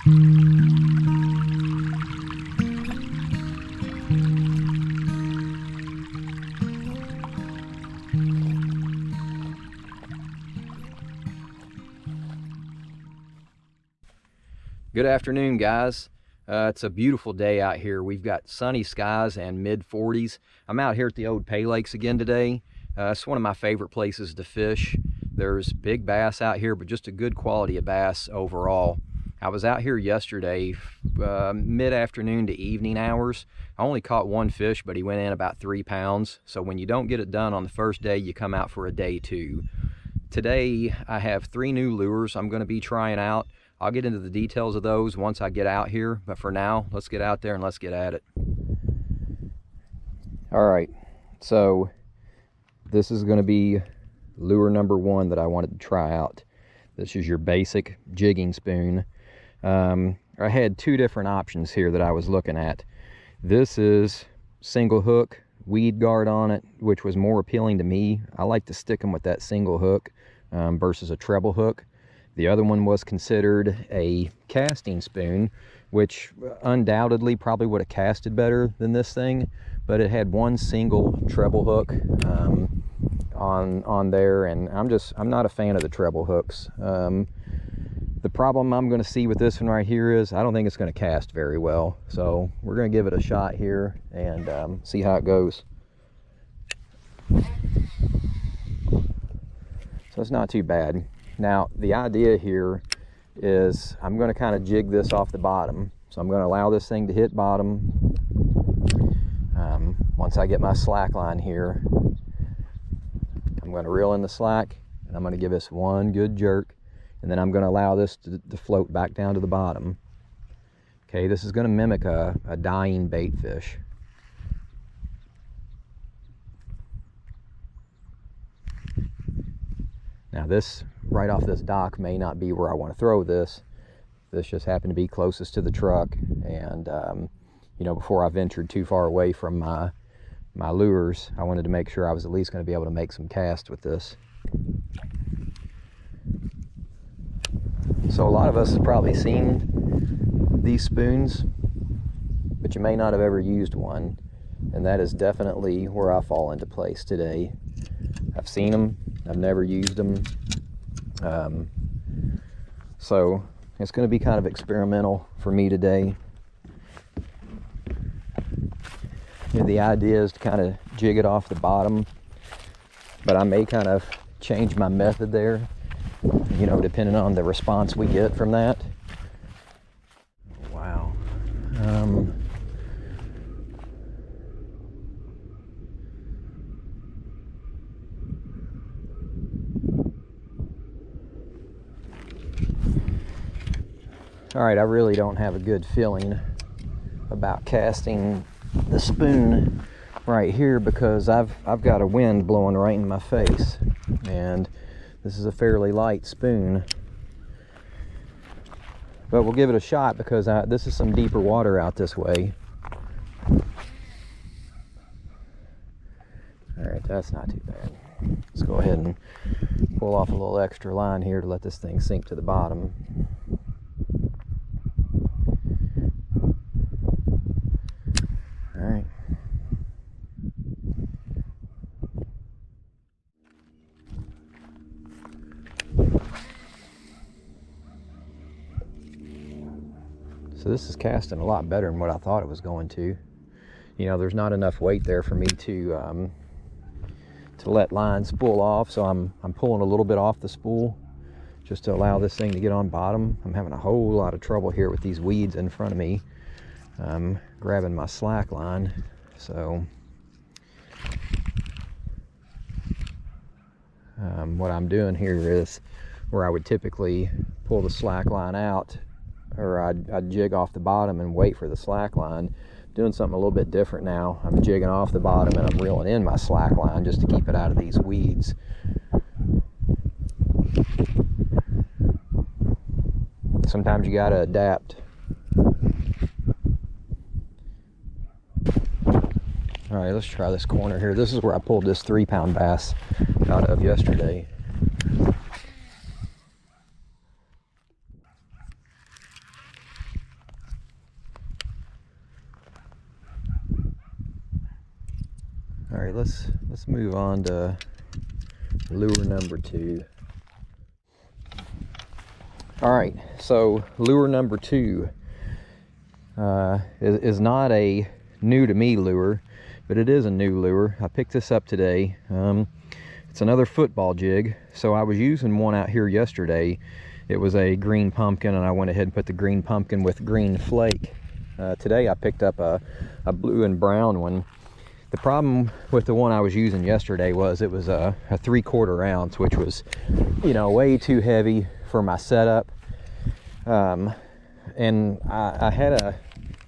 Good afternoon, guys. It's a beautiful day out here. We've got sunny skies and mid-40s. I'm out here at the old Pay Lakes again today. It's one of my favorite places to fish. There's big bass out here, but just a good quality of bass overall. I was out here yesterday, mid-afternoon to evening hours. I only caught one fish, but he went in about 3 pounds. So when you don't get it done on the first day, you come out for a day two. Today, I have 3 new lures I'm going to be trying out. I'll get into the details of those once I get out here, but for now, let's get out there and let's get at it. All right, so this is going to be lure number 1 that I wanted to try out. This is your basic jigging spoon. I had 2 different options here that I was looking at. This is single hook, weed guard on it, which was more appealing to me. I like to stick them with that single hook versus a treble hook. The other one was considered a casting spoon, which undoubtedly probably would have casted better than this thing, but it had one single treble hook on there, and I'm not a fan of the treble hooks. The problem I'm going to see with this one right here is I don't think it's going to cast very well, so we're going to give it a shot here and see how it goes. So it's not too bad. Now, the idea here is I'm going to kind of jig this off the bottom. So I'm going to allow this thing to hit bottom. Once I get my slack line here, I'm going to reel in the slack, and I'm going to give this one good jerk, and then I'm going to allow this to float back down to the bottom. Okay, this is going to mimic a dying bait fish. Now this, right off this dock, may not be where I want to throw this. This just happened to be closest to the truck, and you know, before I ventured too far away from my lures, I wanted to make sure I was at least going to be able to make some cast with this. So a lot of us have probably seen these spoons, but you may not have ever used one, and that is definitely where I fall into place today. I've seen them, I've never used them, so it's going to be kind of experimental for me today. You know, the idea is to kind of jig it off the bottom, but I may kind of change my method there, you know, depending on the response we get from that. Wow. All right, I really don't have a good feeling about casting the spoon right here because I've got a wind blowing right in my face, and this is a fairly light spoon. But we'll give it a shot because this is some deeper water out this way. All right, that's not too bad. Let's go ahead and pull off a little extra line here to let this thing sink to the bottom. So this is casting a lot better than what I thought it was going to. You know, there's not enough weight there for me to let line spool off, so I'm pulling a little bit off the spool just to allow this thing to get on bottom. I'm having a whole lot of trouble here with these weeds in front of me. I'm grabbing my slack line, so what I'm doing here is where I would typically pull the slack line out, or I'd jig off the bottom and wait for the slack line. Doing something a little bit different now. I'm jigging off the bottom and I'm reeling in my slack line just to keep it out of these weeds. Sometimes you gotta adapt. All right, let's try this corner here. This is where I pulled this 3-pound bass out of yesterday. right, let's move on to lure number 2. All right, so lure number 2 is not a new to me lure, but it is a new lure. I picked this up today. It's another football jig. So I was using one out here yesterday. It was a green pumpkin, and I went ahead and put the green pumpkin with green flake. Today I picked up a blue and brown one. The problem with the one I was using yesterday was it was a 3/4 ounce, which was, you know, way too heavy for my setup. And I had a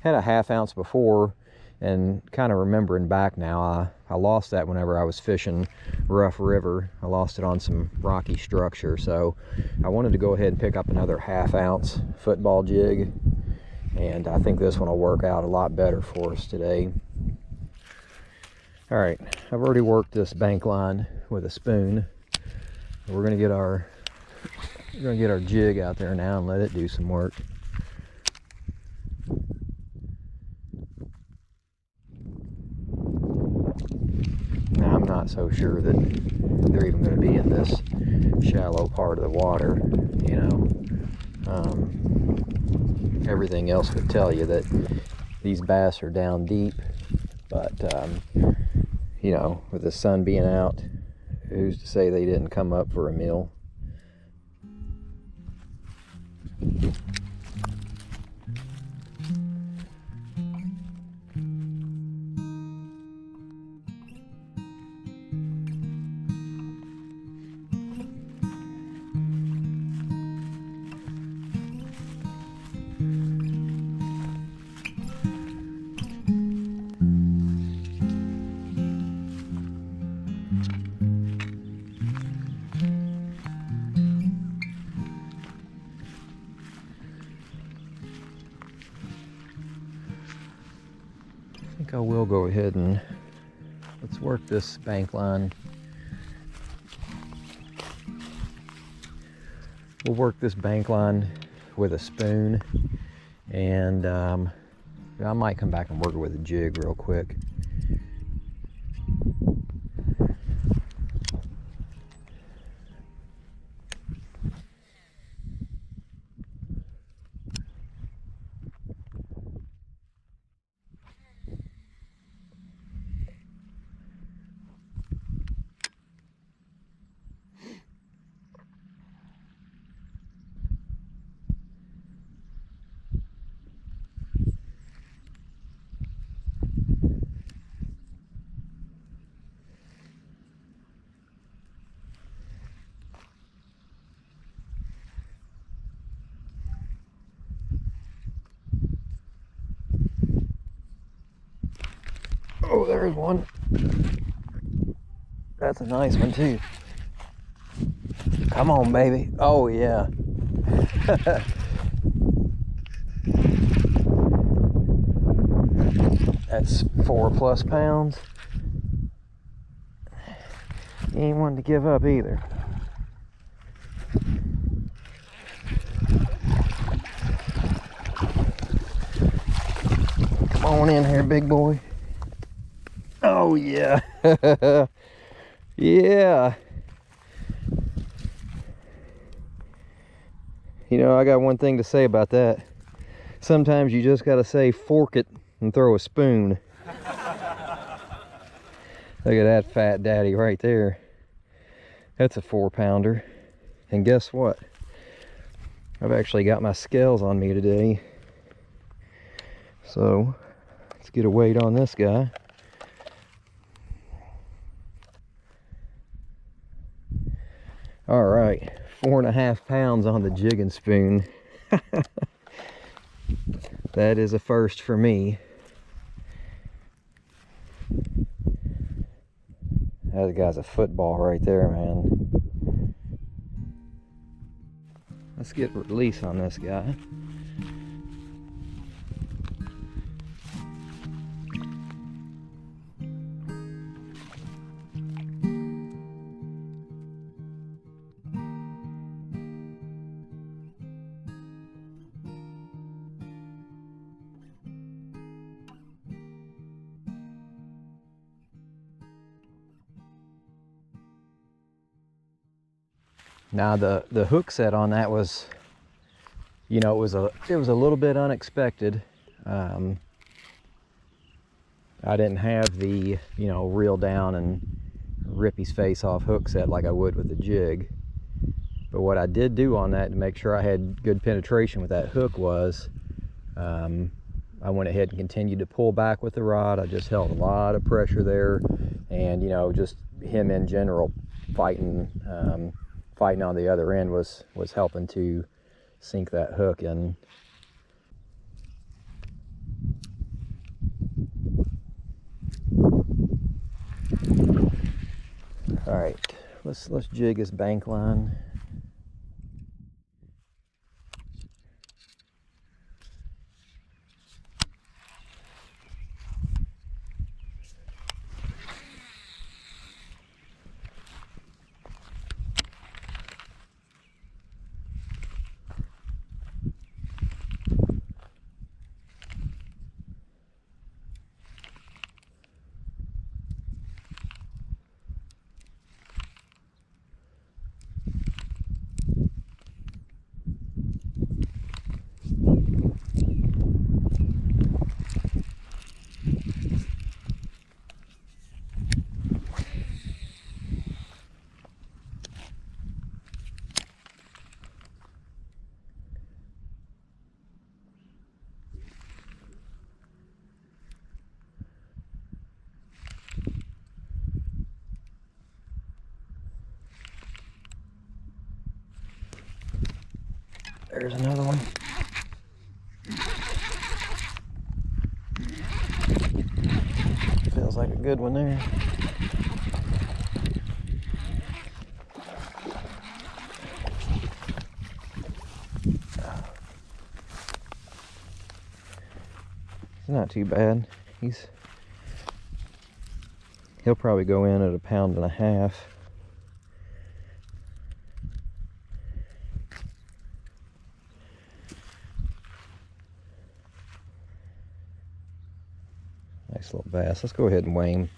1/2 ounce before, and kind of remembering back now, I lost that whenever I was fishing Rough River. I lost it on some rocky structure, so I wanted to go ahead and pick up another 1/2 ounce football jig, and I think this one will work out a lot better for us today. All right, I've already worked this bank line with a spoon. We're gonna get our jig out there now and let it do some work. Now, I'm not so sure that they're even going to be in this shallow part of the water, you know. Everything else would tell you that these bass are down deep, but you know, with the sun being out, who's to say they didn't come up for a meal? I think I will go ahead and let's work this bank line. We'll work this bank line with a spoon, and I might come back and work it with a jig real quick. Oh, there's one. That's a nice one too. Come on, baby. Oh yeah. That's 4+ pounds. You ain't one to give up either. Come on in here, big boy. Oh yeah. Yeah. You know, I got one thing to say about that. Sometimes you just gotta say fork it and throw a spoon. Look at that fat daddy right there. That's a 4-pounder. And guess what? I've actually got my scales on me today. So let's get a weight on this guy. All right, 4.5 pounds on the jigging spoon. That is a first for me. That guy's a football right there, man. Let's get release on this guy. Now the hook set on that was, you know, it was a little bit unexpected. I didn't have the, you know, reel down and rip his face off hook set like I would with the jig. But what I did do on that to make sure I had good penetration with that hook was, I went ahead and continued to pull back with the rod. I just held a lot of pressure there, and you know, just him in general fighting on the other end was helping to sink that hook in. All right, let's jig this bank line. There's another one. Feels like a good one there. It's not too bad. He'll probably go in at 1.5 pounds. Nice little bass. Let's go ahead and weigh him.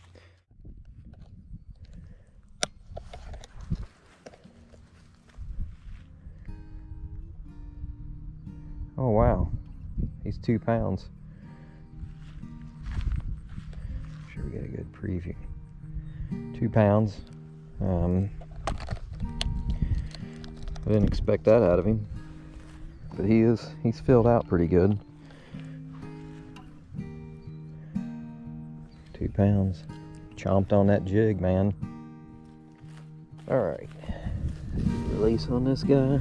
Oh wow, he's 2 pounds. Sure we get a good preview. 2 pounds. I didn't expect that out of him, but he's filled out pretty good. 2 pounds. Chomped on that jig, man. All right, release on this guy.